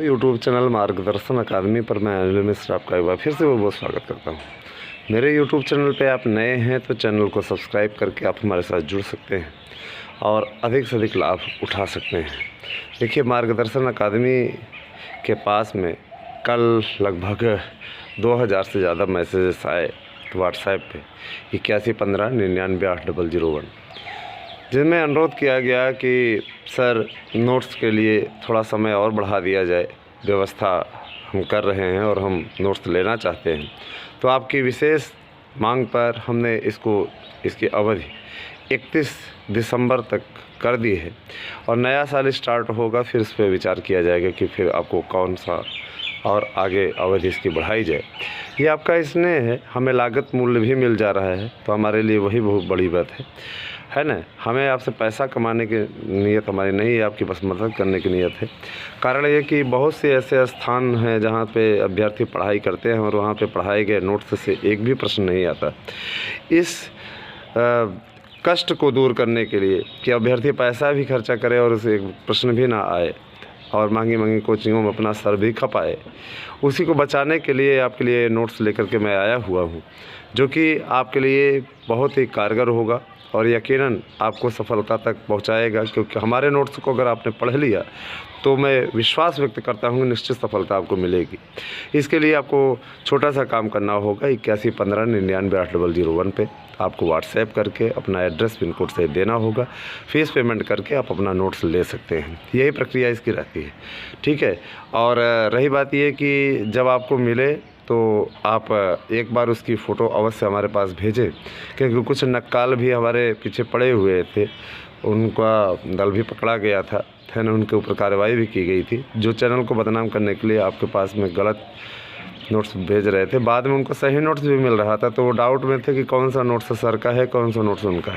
YouTube channel मार्गदर्शन अकादमी पर मैं अनिल मिश्र आपका एक बार फिर से बहुत स्वागत करता हूं। मेरे यूट्यूब चैनल पे आप नए हैं तो चैनल को सब्सक्राइब करके आप हमारे साथ जुड़ सकते हैं और अधिक से अधिक लाभ उठा सकते हैं। देखिए, मार्गदर्शन अकादमी के पास में कल लगभग 2000 से ज़्यादा मैसेजेस आए व्हाट्सएप पे 8115998001, जिनमें अनुरोध किया गया कि सर नोट्स के लिए थोड़ा समय और बढ़ा दिया जाए, व्यवस्था हम कर रहे हैं और हम नोट्स लेना चाहते हैं। तो आपकी विशेष मांग पर हमने इसकी अवधि 31 दिसंबर तक कर दी है और नया साल स्टार्ट होगा, फिर इस पर विचार किया जाएगा कि फिर आपको कौन सा और आगे अवधि इसकी बढ़ाई जाए। ये आपका स्नेह है, हमें लागत मूल्य भी मिल जा रहा है तो हमारे लिए वही बहुत बड़ी बात है ना। हमें आपसे पैसा कमाने की नीयत हमारी नहीं है, आपकी बस मदद करने की नीयत है। कारण ये कि बहुत से ऐसे स्थान हैं जहाँ पे अभ्यर्थी पढ़ाई करते हैं और वहाँ पे पढ़ाए गए नोट्स से एक भी प्रश्न नहीं आता। इस कष्ट को दूर करने के लिए कि अभ्यर्थी पैसा भी खर्चा करे और उसे एक प्रश्न भी ना आए और महंगी कोचिंगों में अपना सर भी खपाए, उसी को बचाने के लिए आपके लिए नोट्स लेकर के मैं आया हुआ हूँ, जो कि आपके लिए बहुत ही कारगर होगा और यकीनन आपको सफलता तक पहुंचाएगा। क्योंकि हमारे नोट्स को अगर आपने पढ़ लिया तो मैं विश्वास व्यक्त करता हूं निश्चित सफलता आपको मिलेगी। इसके लिए आपको छोटा सा काम करना होगा। 8115998001 पे आपको व्हाट्सएप करके अपना एड्रेस पिन कोड से देना होगा। फीस पेमेंट करके आप अपना नोट्स ले सकते हैं। यही प्रक्रिया इसकी रहती है, ठीक है। और रही बात ये कि जब आपको मिले तो आप एक बार उसकी फ़ोटो अवश्य हमारे पास भेजें, क्योंकि कुछ नक्काल भी हमारे पीछे पड़े हुए थे, उनका दल भी पकड़ा गया था, है ना। उनके ऊपर कार्रवाई भी की गई थी, जो चैनल को बदनाम करने के लिए आपके पास में गलत नोट्स भेज रहे थे। बाद में उनको सही नोट्स भी मिल रहा था, तो वो डाउट में थे कि कौन सा नोट्स सर का है, कौन सा नोट्स उनका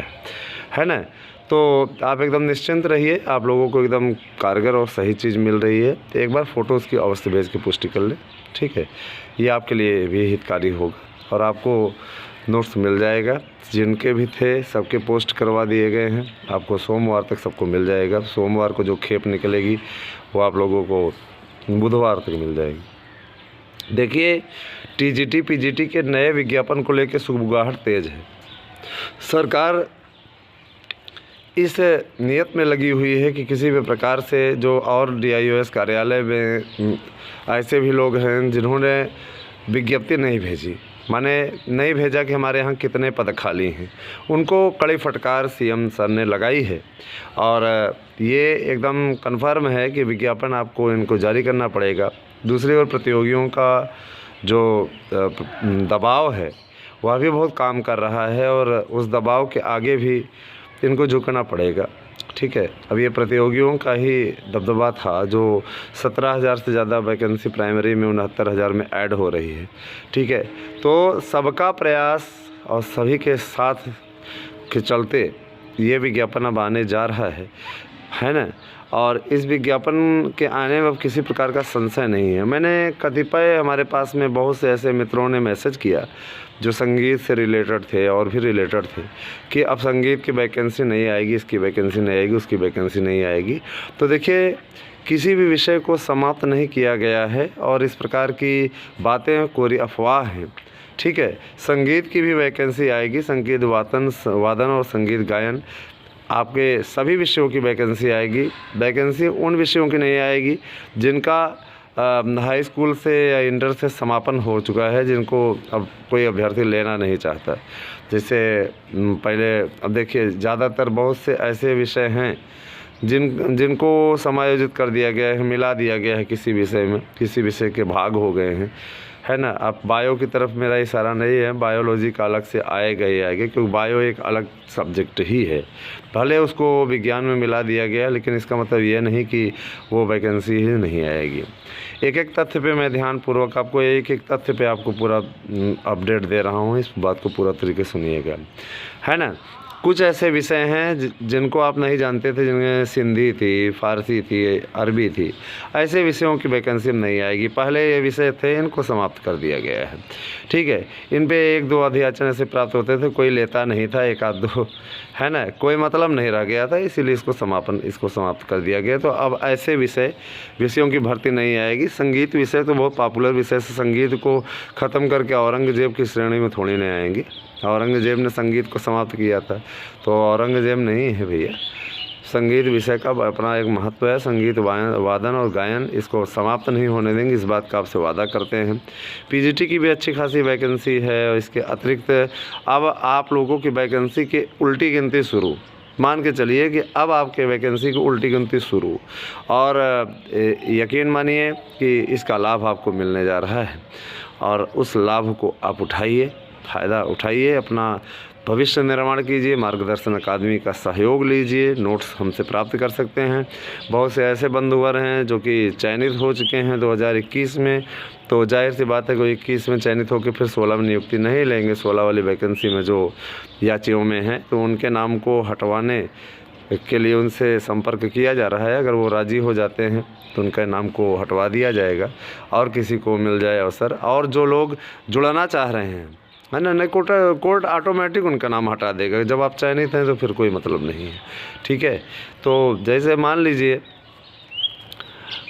है ना। तो आप एकदम निश्चिंत रहिए, आप लोगों को एकदम कारगर और सही चीज़ मिल रही है। तो एक बार फ़ोटो उसकी अवश्य भेज के पुष्टि कर लें, ठीक है। ये आपके लिए भी हितकारी होगा और आपको नोट्स मिल जाएगा। जिनके भी थे सबके पोस्ट करवा दिए गए हैं, आपको सोमवार तक सबको मिल जाएगा। सोमवार को जो खेप निकलेगी वो आप लोगों को बुधवार तक मिल जाएगी। देखिए, टीजीटी पीजीटी के नए विज्ञापन को लेकर सुगबुगाहट तेज़ है। सरकार इस नियत में लगी हुई है कि किसी भी प्रकार से जो और DIOS कार्यालय में ऐसे भी लोग हैं जिन्होंने विज्ञप्ति नहीं भेजी, माने नहीं भेजा कि हमारे यहाँ कितने पद खाली हैं, उनको कड़ी फटकार CM सर ने लगाई है। और ये एकदम कन्फर्म है कि विज्ञापन आपको इनको जारी करना पड़ेगा। दूसरी ओर प्रतियोगियों का जो दबाव है वह भी बहुत काम कर रहा है और उस दबाव के आगे भी इनको झुकना पड़ेगा, ठीक है। अब ये प्रतियोगियों का ही दबदबा था, जो 17,000 से ज़्यादा वैकेंसी प्राइमरी में 69,000 में ऐड हो रही है, ठीक है। तो सबका प्रयास और सभी के साथ के चलते ये विज्ञापन अब आने जा रहा है ना। और इस विज्ञापन के आने में अब किसी प्रकार का संशय नहीं है। मैंने कतिपय हमारे पास में बहुत से ऐसे मित्रों ने मैसेज किया जो संगीत से रिलेटेड थे और भी रिलेटेड थे कि अब संगीत की वैकेंसी नहीं आएगी, इसकी वैकेंसी नहीं आएगी, उसकी वैकेंसी नहीं आएगी। तो देखिए, किसी भी विषय को समाप्त नहीं किया गया है और इस प्रकार की बातें कोरी अफवाह हैं, ठीक है। संगीत की भी वैकेंसी आएगी, संगीत वादन और संगीत गायन, आपके सभी विषयों की वैकेंसी आएगी। वैकेंसी उन विषयों की नहीं आएगी जिनका हाई स्कूल से या इंटर से समापन हो चुका है, जिनको अब कोई अभ्यर्थी लेना नहीं चाहता। जैसे पहले, अब देखिए, ज़्यादातर बहुत से ऐसे विषय हैं जिनको समायोजित कर दिया गया है, मिला दिया गया है किसी विषय में, किसी विषय के भाग हो गए हैं, है ना। अब बायो की तरफ मेरा इशारा नहीं है, बायोलॉजी का अलग से आएगा ही आएगा, क्योंकि बायो एक अलग सब्जेक्ट ही है। भले उसको विज्ञान में मिला दिया गया, लेकिन इसका मतलब ये नहीं कि वो वैकेंसी ही नहीं आएगी। एक एक तथ्य पे मैं ध्यानपूर्वक आपको एक तथ्य पे आपको पूरा अपडेट दे रहा हूँ, इस बात को पूरा तरीके से सुनिएगा, है ना। कुछ ऐसे विषय हैं जिनको आप नहीं जानते थे, जिनमें सिंधी थी, फ़ारसी थी, अरबी थी, ऐसे विषयों की वैकेंसी नहीं आएगी। पहले ये विषय थे, इनको समाप्त कर दिया गया है, ठीक है। इन पे 1-2 अध्याचन ऐसे प्राप्त होते थे, कोई लेता नहीं था, 1-2 है ना, कोई मतलब नहीं रह गया था, इसीलिए इसको समाप्त कर दिया गया। तो अब ऐसे विषयों की भर्ती नहीं आएगी। संगीत विषय तो बहुत पॉपुलर विषय से, संगीत को ख़त्म करके औरंगजेब की श्रेणी में थोड़ी नहीं आएंगी। औरंगजेब ने संगीत को समाप्त किया था, तो औरंगजेब नहीं है भैया। संगीत विषय का अपना एक महत्व है। संगीत वादन और गायन, इसको समाप्त नहीं होने देंगे, इस बात का आपसे वादा करते हैं। पीजीटी की भी अच्छी खासी वैकेंसी है, और इसके अतिरिक्त अब आप लोगों की वैकेंसी की उल्टी गिनती शुरू। मान के चलिए कि अब आपके वैकेंसी की उल्टी गिनती शुरू, और यकीन मानिए कि इसका लाभ आपको मिलने जा रहा है, और उस लाभ को आप उठाइए, फ़ायदा उठाइए, अपना भविष्य निर्माण कीजिए। मार्गदर्शन अकादमी का सहयोग लीजिए, नोट्स हमसे प्राप्त कर सकते हैं। बहुत से ऐसे बंधुवर हैं जो कि चयनित हो चुके हैं 2021 में, तो जाहिर सी बात है कोई 21 में चयनित होकर फिर 16 में नियुक्ति नहीं लेंगे। 16 वाली वैकेंसी में जो याचियों में हैं, तो उनके नाम को हटवाने के लिए उनसे संपर्क किया जा रहा है। अगर वो राज़ी हो जाते हैं तो उनके नाम को हटवा दिया जाएगा और किसी को मिल जाए अवसर। और जो लोग जुड़ना चाह रहे हैं, है ना, नहीं, कोर्ट ऑटोमेटिक उनका नाम हटा देगा। जब आप चयनित हैं तो फिर कोई मतलब नहीं है, ठीक है। तो जैसे मान लीजिए,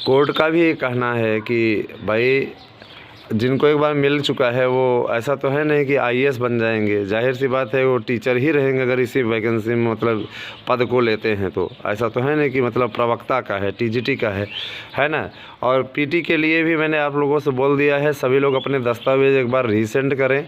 कोर्ट का भी कहना है कि भाई जिनको एक बार मिल चुका है, वो ऐसा तो है नहीं कि आईएएस बन जाएंगे। जाहिर सी बात है वो टीचर ही रहेंगे अगर इसी वैकेंसी में मतलब पद को लेते हैं। तो ऐसा तो है नहीं कि मतलब प्रवक्ता का है, टीजीटी का है ना। और पीटी के लिए भी मैंने आप लोगों से बोल दिया है, सभी लोग अपने दस्तावेज़ एक बार रीसेंड करें।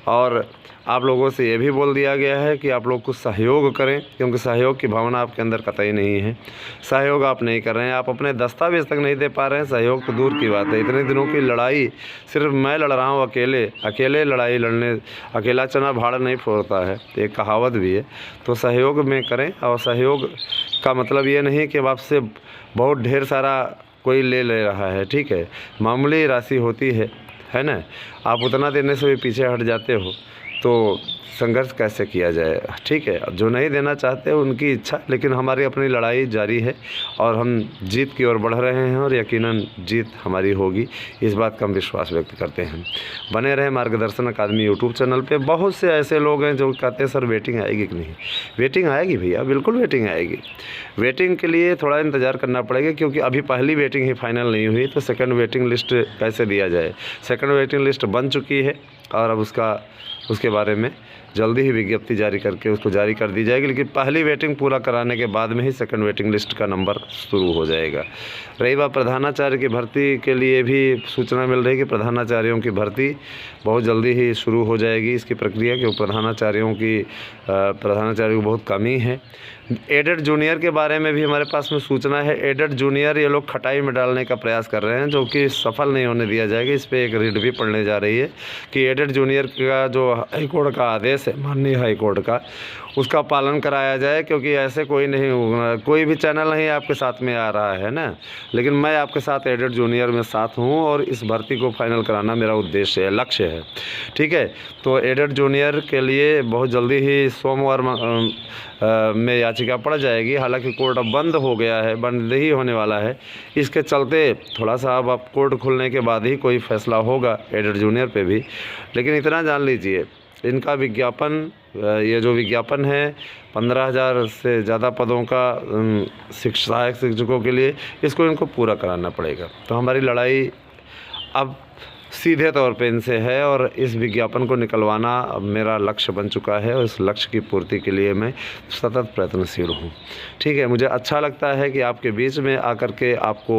और आप लोगों से ये भी बोल दिया गया है कि आप लोग कुछ सहयोग करें, क्योंकि सहयोग की भावना आपके अंदर कतई नहीं है। सहयोग आप नहीं कर रहे हैं, आप अपने दस्तावेज तक नहीं दे पा रहे हैं, सहयोग तो दूर की बात है। इतने दिनों की लड़ाई सिर्फ मैं लड़ रहा हूँ अकेले लड़ाई लड़ने, अकेला चना भाड़ नहीं फोड़ता है, एक कहावत भी है। तो सहयोग में करें, और सहयोग का मतलब ये नहीं कि अब आपसे बहुत ढेर सारा कोई ले रहा है, ठीक है। मामूली राशि होती है ना, आप उतना देने से भी पीछे हट जाते हो, तो संघर्ष कैसे किया जाए, ठीक है। जो नहीं देना चाहते उनकी इच्छा, लेकिन हमारी अपनी लड़ाई जारी है और हम जीत की ओर बढ़ रहे हैं, और यकीनन जीत हमारी होगी, इस बात का हम विश्वास व्यक्त करते हैं। बने रहें मार्गदर्शन अकादमी यूट्यूब चैनल पे। बहुत से ऐसे लोग हैं जो कहते हैं सर वेटिंग आएगी कि नहीं। वेटिंग आएगी भैया, बिल्कुल वेटिंग आएगी। वेटिंग के लिए थोड़ा इंतज़ार करना पड़ेगा, क्योंकि अभी पहली वेटिंग ही फाइनल नहीं हुई, तो सेकंड वेटिंग लिस्ट कैसे दिया जाए। सेकंड वेटिंग लिस्ट बन चुकी है, और अब उसके बारे में जल्दी ही विज्ञप्ति जारी करके उसको जारी कर दी जाएगी। लेकिन पहली वेटिंग पूरा कराने के बाद में ही सेकंड वेटिंग लिस्ट का नंबर शुरू हो जाएगा। रही बात प्रधानाचार्य की भर्ती के लिए भी सूचना मिल रही है कि प्रधानाचार्यों की भर्ती बहुत जल्दी ही शुरू हो जाएगी। इसकी प्रक्रिया कि प्रधानाचार्यों की बहुत कमी है। एडेड जूनियर के बारे में भी हमारे पास में सूचना है। एडेड जूनियर ये लोग खटाई में डालने का प्रयास कर रहे हैं, जो कि सफल नहीं होने दिया जाएगा। इस पर एक रीड भी पढ़ने जा रही है कि एडेड जूनियर का जो हाईकोर्ट का आदेश है, माननीय हाईकोर्ट का, उसका पालन कराया जाए, क्योंकि ऐसे कोई भी चैनल नहीं आपके साथ में आ रहा है ना। लेकिन मैं आपके साथ एडेड जूनियर में साथ हूँ, और इस भर्ती को फाइनल कराना मेरा उद्देश्य है, लक्ष्य है, ठीक है। तो एडेड जूनियर के लिए बहुत जल्दी ही सोमवार में याचिका पड़ जाएगी। हालांकि कोर्ट अब बंद हो गया है, बंद ही होने वाला है। इसके चलते थोड़ा सा अब कोर्ट खुलने के बाद ही कोई फैसला होगा एडेड जूनियर पे भी। लेकिन इतना जान लीजिए, इनका विज्ञापन, ये जो विज्ञापन है 15,000 से ज़्यादा पदों का सहायक शिक्षकों के लिए, इसको इनको पूरा कराना पड़ेगा। तो हमारी लड़ाई अब सीधे तौर पे इनसे है, और इस विज्ञापन को निकलवाना अब मेरा लक्ष्य बन चुका है, और इस लक्ष्य की पूर्ति के लिए मैं सतत प्रयत्नशील हूँ, ठीक है। मुझे अच्छा लगता है कि आपके बीच में आकर के आपको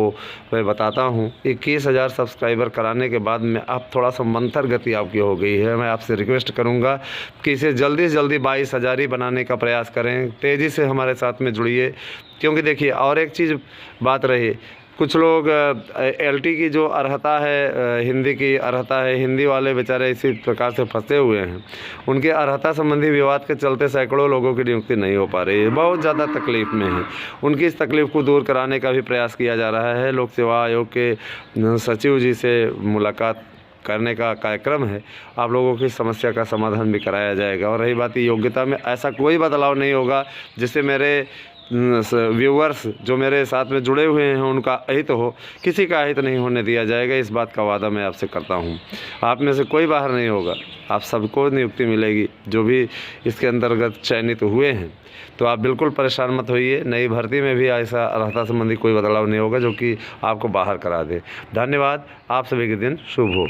मैं बताता हूँ। 21,000 सब्सक्राइबर कराने के बाद में अब थोड़ा सा मंथर गति आपकी हो गई है। मैं आपसे रिक्वेस्ट करूँगा कि इसे जल्दी से जल्दी 22,000 ही बनाने का प्रयास करें। तेज़ी से हमारे साथ में जुड़िए, क्योंकि देखिए और एक चीज़ बात रही, कुछ लोग एलटी की जो अर्हता है, हिंदी की अर्हता है, हिंदी वाले बेचारे इसी प्रकार से फंसे हुए हैं। उनके अर्हता संबंधी विवाद के चलते सैकड़ों लोगों की नियुक्ति नहीं हो पा रही है, बहुत ज़्यादा तकलीफ़ में है। उनकी इस तकलीफ़ को दूर कराने का भी प्रयास किया जा रहा है। लोक सेवा आयोग के सचिव जी से मुलाकात करने का कार्यक्रम है, आप लोगों की समस्या का समाधान भी कराया जाएगा। और रही बात योग्यता में, ऐसा कोई बदलाव नहीं होगा जिससे मेरे व्यूअर्स जो मेरे साथ में जुड़े हुए हैं उनका अहित हो, किसी का अहित नहीं होने दिया जाएगा। इस बात का वादा मैं आपसे करता हूं। आप में से कोई बाहर नहीं होगा, आप सबको नियुक्ति मिलेगी जो भी इसके अंतर्गत चयनित हुए हैं। तो आप बिल्कुल परेशान मत होइए, नई भर्ती में भी ऐसा अर्हता संबंधी कोई बदलाव नहीं होगा जो कि आपको बाहर करा दे। धन्यवाद, आप सभी के दिन शुभ हो।